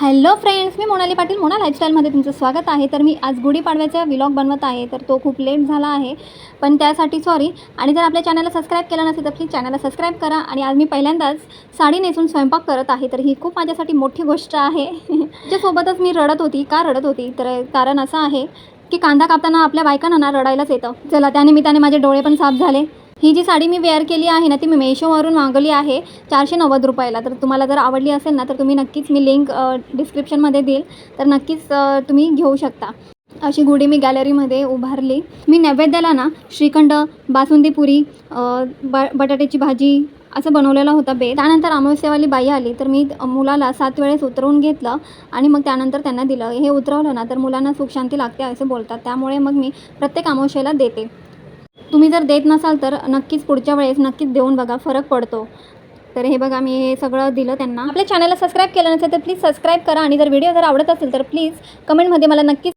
Hello friends, मी मोनाली पाटील मोना लाईफस्टाईलमध्ये तुमचं स्वागत आहे। तर मी आज गुढीपाडव्याचा व्लॉग बनवत आहे, तर तो खूप लेट झाला आहे, पण त्यासाठी सॉरी। आणि जर आपल्या चॅनलला सबस्क्राईब केलं नसेल तर प्लीज चॅनलला सबस्क्राईब करा। आणि आज मी पहिल्यांदाच साडी नेसून स्वयंपाक करत आहे, तर ही खूप माझ्यासाठी मोठी गोष्ट आहे। त्याच्यासोबतच मी रडत होती। का रडत होती तर कारण असं आहे की कांदा कापताना आपल्या बायकांना ना रडायलाच येतं। चला, त्यानिमित्ताने माझे डोळे पण साफ झाले। ही जी साडी मी वेअर केली आहे ना, ती मी मेशोवरून मागवली आहे 490 रुपयाला। तर तुम्हाला जर आवडली असेल ना, तर तुम्ही नक्कीच, मी लिंक डिस्क्रिप्शनमध्ये देईल, तर नक्कीच तुम्ही घेऊ शकता। अशी गुढी मी गॅलरीमध्ये उभारली। मी नैवेद्याला ना श्रीखंड, बासुंदी पुरी, बटाट्याची भाजी असं बनवलेला होता बेत। त्यानंतर अमावस्यावाली बाई आली, तर मी मुलाला 7 वेळेस उतरवून घेतलं आणि मग त्यानंतर त्यांना दिलं। हे उतरवलं ना तर मुलांना सुख शांती लागते असं बोलतात, त्यामुळे मग मी प्रत्येक अमावस्येला देते। तुम्ही जर देत नसाल तर नक्कीच पुढच्या वेळेस नक्कीच देऊन बघा, फरक पडतो। तर हे बघा, मी हे सगळं दिलं त्यांना। आपल्या चॅनलला सबस्क्राईब केलं नसेल तर प्लीज सबस्क्राईब करा, आणि जर व्हिडिओ जर आवडत असेल तर प्लीज कमेंटमध्ये मला नक्कीच